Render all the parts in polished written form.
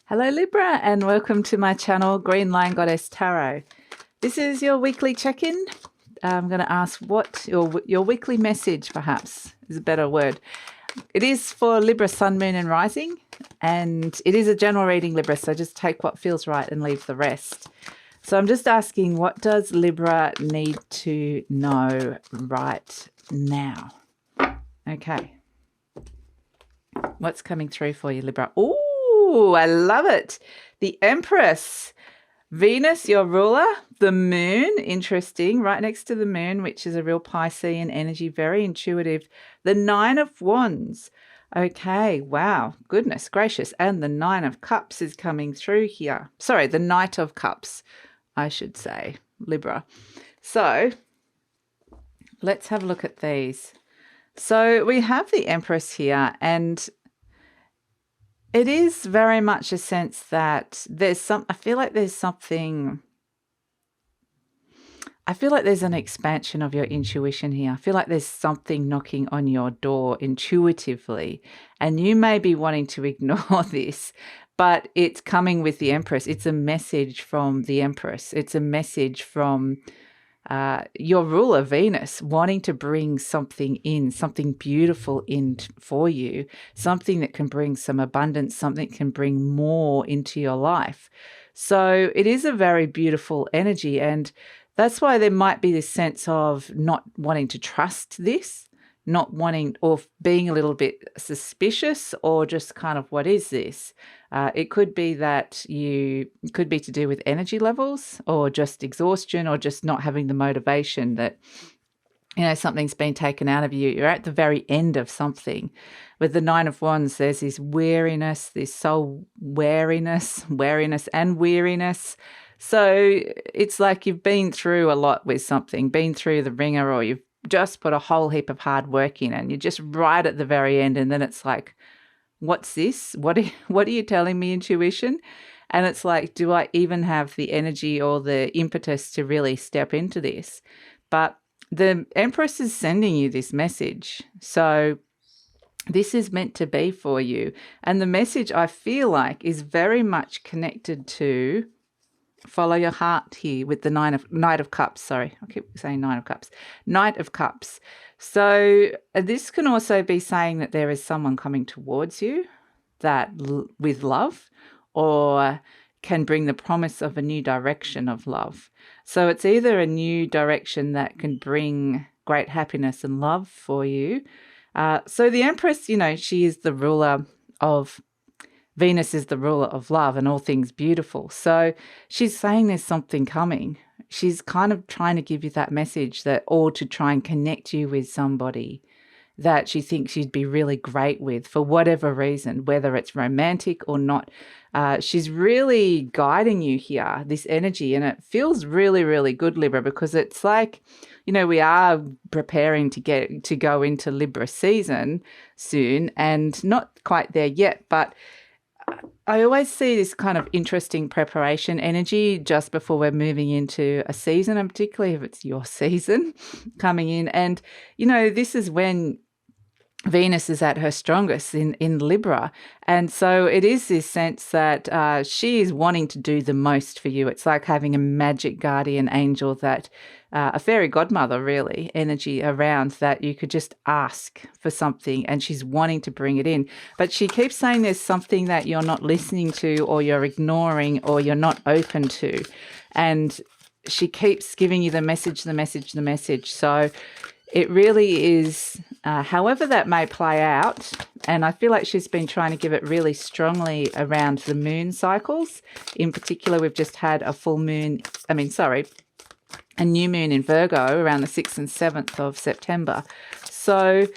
Hello Libra and welcome to my channel GreenLion Goddess Tarot. This is your weekly check-in. I'm going to ask what your weekly message perhaps is a better word. It is for Libra Sun, Moon and Rising, and it is a general reading, Libra, so just take what feels right and leave the rest. So I'm just asking, what does Libra need to know right now? Okay. What's coming through for you, Libra? Ooh, I love it. The Empress. Venus, your ruler. The Moon, interesting, right next to the Moon, which is a real Piscean energy, very intuitive. The Nine of Wands. Okay, wow, goodness gracious. And the Nine of Cups is coming through here. Sorry, the Knight of Cups, I should say, Libra. So let's have a look at these. So we have the Empress here, and it is very much a sense that I feel like there's an expansion of your intuition here. I feel like there's something knocking on your door intuitively, and you may be wanting to ignore this, but it's coming with the Empress. It's a message from the Empress. It's a message from your ruler, Venus, wanting to bring something in, something beautiful in for you, something that can bring some abundance, something that can bring more into your life. So it is a very beautiful energy, and that's why there might be this sense of not wanting to trust this, not wanting, or being a little bit suspicious, or just kind of, what is this? It could be that could be to do with energy levels, or just exhaustion, or just not having the motivation that, something's been taken out of you. You're at the very end of something. With the Nine of Wands, there's this weariness, this soul weariness and weariness. So it's like you've been through a lot with something, been through the ringer, or you've just put a whole heap of hard work in, and you're just right at the very end, and then it's like, what's this? What are you telling me, intuition? And it's like, do I even have the energy or the impetus to really step into this? But the Empress is sending you this message. So this is meant to be for you. And the message, I feel like, is very much connected to follow your heart here with the Knight of Cups. Sorry, I keep saying Nine of Cups. Knight of Cups. So this can also be saying that there is someone coming towards you that with love, or can bring the promise of a new direction of love. So it's either a new direction that can bring great happiness and love for you. So the Empress, she is the ruler of Venus, is the ruler of love and all things beautiful. So she's saying there's something coming. She's kind of trying to give you that message, or to try and connect you with somebody that she thinks you'd be really great with for whatever reason, whether it's romantic or not. She's really guiding you here, this energy, and it feels really, really good, Libra, because it's like, we are preparing to go into Libra season soon, and not quite there yet, but I always see this kind of interesting preparation energy just before we're moving into a season, and particularly if it's your season coming in. And, this is when Venus is at her strongest in Libra. And so it is this sense that she is wanting to do the most for you. It's like having a magic guardian angel, that a fairy godmother, really, energy around, that you could just ask for something and she's wanting to bring it in. But she keeps saying there's something that you're not listening to, or you're ignoring, or you're not open to. And she keeps giving you the message. So it really is, however that may play out, and I feel like she's been trying to give it really strongly around the moon cycles. In particular, we've just had a new moon in Virgo around the 6th and 7th of September. So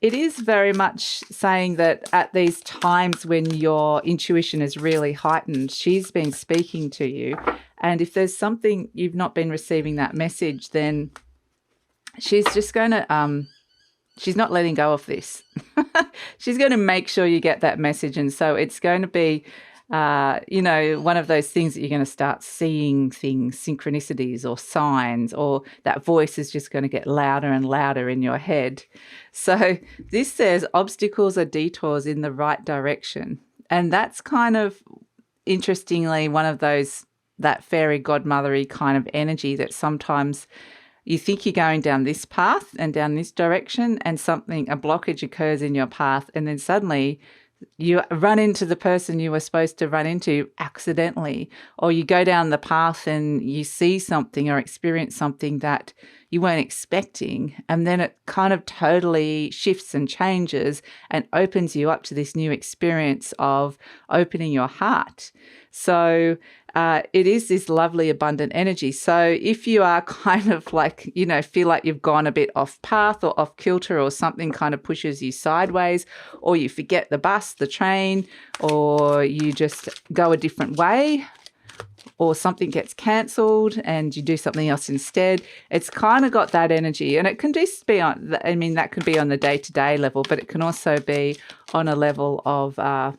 it is very much saying that at these times when your intuition is really heightened, she's been speaking to you. And if there's something you've not been receiving that message, then she's just going to, she's not letting go of this. She's going to make sure you get that message. And so it's going to be, one of those things that you're going to start seeing things, synchronicities or signs, or that voice is just going to get louder and louder in your head. So this says obstacles are detours in the right direction. And that's kind of interestingly one of those, that fairy godmothery kind of energy that sometimes you think you're going down this path and down this direction, and a blockage occurs in your path, and then suddenly you run into the person you were supposed to run into accidentally, or you go down the path and you see something or experience something that you weren't expecting, and then it kind of totally shifts and changes and opens you up to this new experience of opening your heart. So it is this lovely abundant energy. So if you are kind of like, feel like you've gone a bit off path or off kilter, or something kind of pushes you sideways, or you forget the bus, the train, or you just go a different way, or something gets cancelled and you do something else instead, it's kind of got that energy. And it can just be on, that could be on the day-to-day level, but it can also be on a level of, on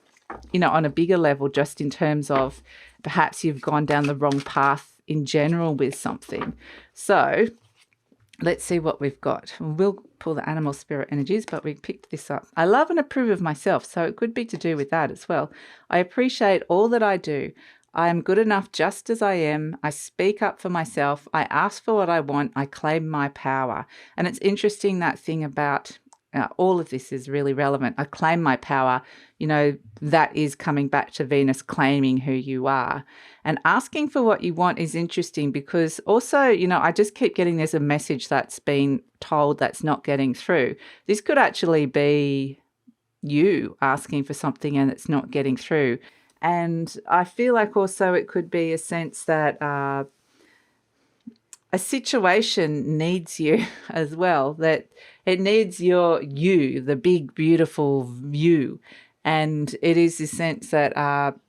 a bigger level, just in terms of perhaps you've gone down the wrong path in general with something. So let's see what we've got. We'll pull the animal spirit energies, but we picked this up. I love and approve of myself, so it could be to do with that as well. I appreciate all that I do. I am good enough just as I am. I speak up for myself. I ask for what I want. I claim my power. And it's interesting, that thing about all of this is really relevant. I claim my power. That is coming back to Venus claiming who you are. And asking for what you want is interesting, because also, I just keep getting there's a message that's been told that's not getting through. This could actually be you asking for something and it's not getting through. And I feel like also it could be a sense that a situation needs you as well, that it needs you, the big, beautiful you. And it is this sense that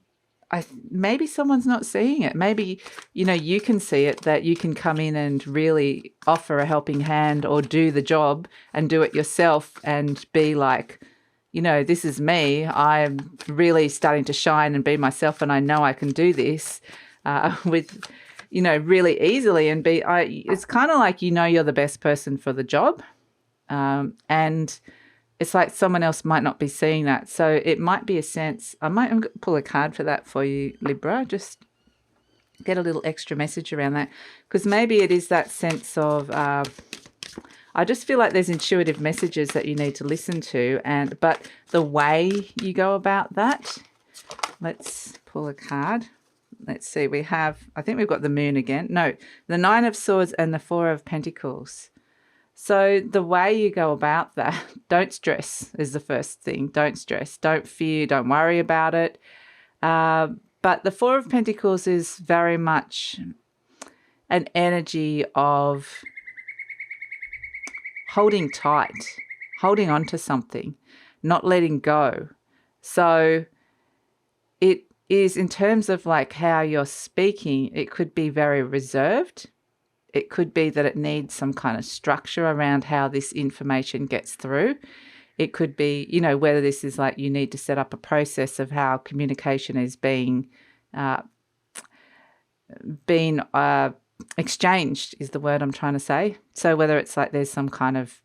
maybe someone's not seeing it. Maybe, you can see it, that you can come in and really offer a helping hand or do the job and do it yourself and be like, this is me. I'm really starting to shine and be myself, and I know I can do this with, really easily. And it's kind of like, you're the best person for the job. And it's like someone else might not be seeing that. So it might be a sense, I'm going to pull a card for that for you, Libra, just get a little extra message around that. Because maybe it is that sense of, I just feel like there's intuitive messages that you need to listen to, but the way you go about that, let's pull a card. Let's see, I think we've got the Moon again. No, the Nine of Swords and the Four of Pentacles. So the way you go about that, don't stress is the first thing. Don't stress, don't fear, don't worry about it. But the Four of Pentacles is very much an energy of holding tight, holding on to something, not letting go. So it is, in terms of like how you're speaking, it could be very reserved. It could be that it needs some kind of structure around how this information gets through. It could be, whether this is like you need to set up a process of how communication is being exchanged is the word I'm trying to say. So whether it's like there's some kind of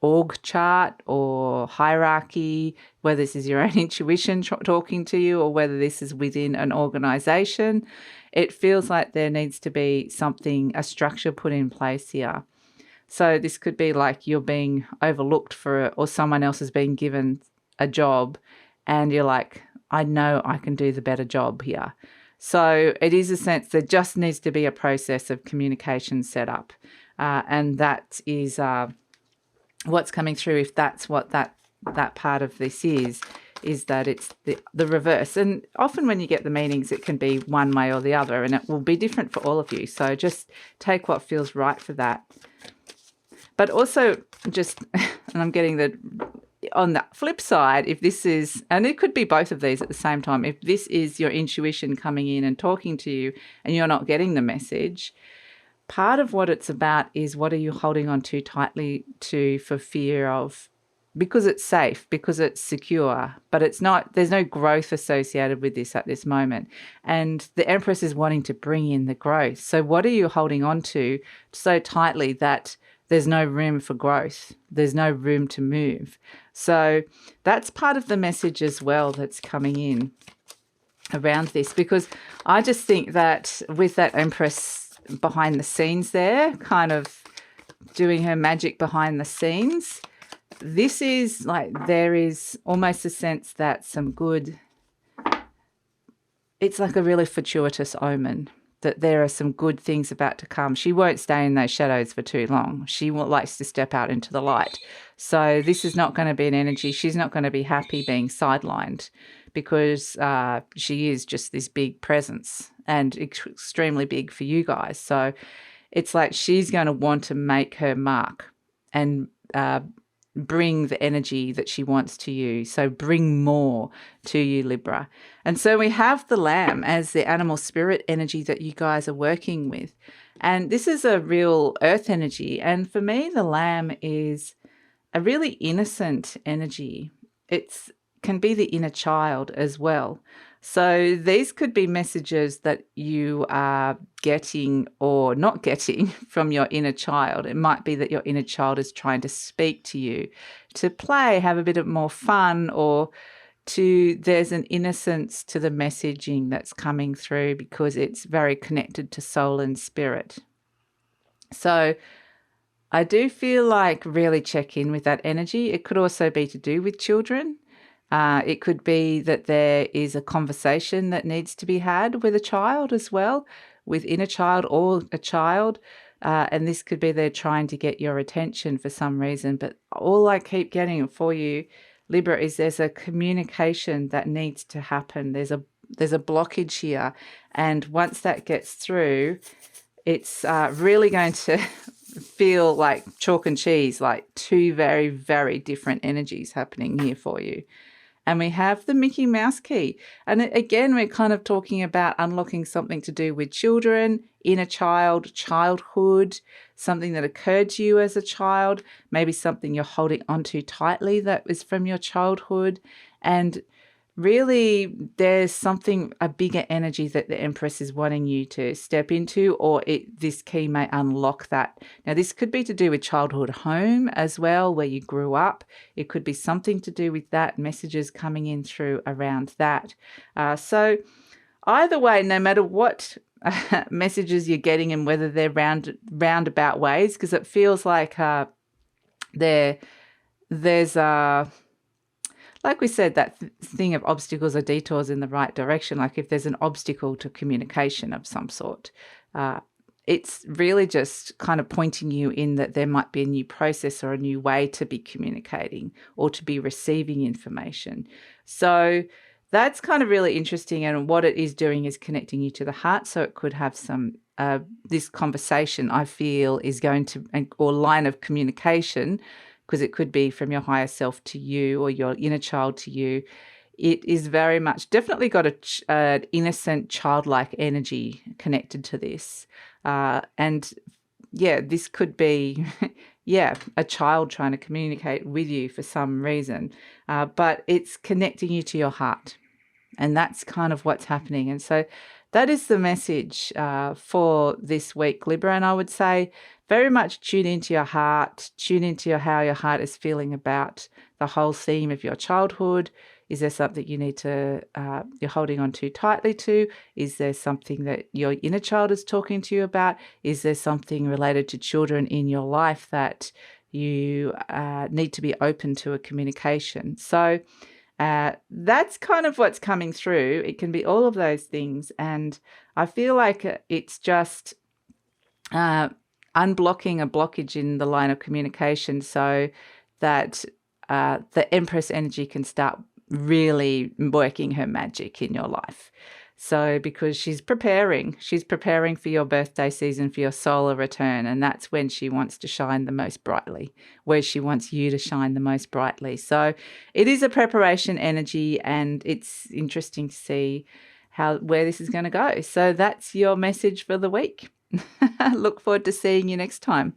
org chart or hierarchy, whether this is your own intuition talking to you, or whether this is within an organization, it feels like there needs to be a structure put in place here. So this could be like you're being overlooked or someone else has been given a job and you're like, I know I can do the better job here. So it is a sense there just needs to be a process of communication set up. And that is what's coming through, if that's what that part of this is that it's the reverse. And often when you get the meanings, it can be one way or the other, and it will be different for all of you. So just take what feels right for that. But also just, and I'm getting on the flip side, if this is, and it could be both of these at the same time, if this is your intuition coming in and talking to you and you're not getting the message, part of what it's about is what are you holding on too tightly to for fear of, because it's safe, because it's secure, but it's not, there's no growth associated with this at this moment. And the Empress is wanting to bring in the growth. So what are you holding on to so tightly that there's no room for growth? There's no room to move. So that's part of the message as well that's coming in. around this, because I just think that with that Empress behind the scenes there, kind of doing her magic behind the scenes, this is like there is almost a sense that some good, it's like a really fortuitous omen that there are some good things about to come. She won't stay in those shadows for too long. She likes to step out into the light. So this is not going to be an energy. She's not going to be happy being sidelined, because she is just this big presence and extremely big for you guys. So it's like she's going to want to make her mark and bring the energy that she wants to you. So bring more to you, Libra. And so we have the lamb as the animal spirit energy that you guys are working with. And this is a real earth energy. And for me, the lamb is a really innocent energy. It can be the inner child as well. So these could be messages that you are getting or not getting from your inner child. It might be that your inner child is trying to speak to you, to play, have a bit of more fun, or there's an innocence to the messaging that's coming through because it's very connected to soul and spirit. So I do feel like really check in with that energy. It could also be to do with children. It could be that there is a conversation that needs to be had with a child as well, within a child or a child. And this could be they're trying to get your attention for some reason. But all I keep getting for you, Libra, is there's a communication that needs to happen. There's a blockage here. And once that gets through, it's really going to feel like chalk and cheese, like two very, very different energies happening here for you. And we have the Mickey Mouse key. And again, we're kind of talking about unlocking something to do with children, inner child, childhood, something that occurred to you as a child, maybe something you're holding onto tightly that was from your childhood. And really, there's something, a bigger energy that the Empress is wanting you to step into, or this key may unlock that. Now, this could be to do with childhood home as well, where you grew up. It could be something to do with that, messages coming in through around that. So either way, no matter what messages you're getting and whether they're roundabout ways, because it feels like there's a... like we said, that thing of obstacles or detours in the right direction, like if there's an obstacle to communication of some sort, it's really just kind of pointing you in that there might be a new process or a new way to be communicating or to be receiving information. So that's kind of really interesting. And what it is doing is connecting you to the heart. So it could have some, this conversation I feel is going to, or line of communication, because it could be from your higher self to you or your inner child to you. It is very much definitely got an innocent, childlike energy connected to this. And yeah, this could be, a child trying to communicate with you for some reason. But it's connecting you to your heart. And that's kind of what's happening. And so that is the message for this week, Libra. And I would say very much tune into your heart, tune into how your heart is feeling about the whole theme of your childhood. Is there something you need to, you're holding on too tightly to? Is there something that your inner child is talking to you about? Is there something related to children in your life that you need to be open to a communication? So that's kind of what's coming through. It can be all of those things. And I feel like it's just unblocking a blockage in the line of communication so that the Empress energy can start really working her magic in your life. So because she's preparing for your birthday season, for your solar return, and that's when she wants to shine the most brightly, where she wants you to shine the most brightly. So it is a preparation energy, and it's interesting to see where this is going to go. So that's your message for the week. Look forward to seeing you next time.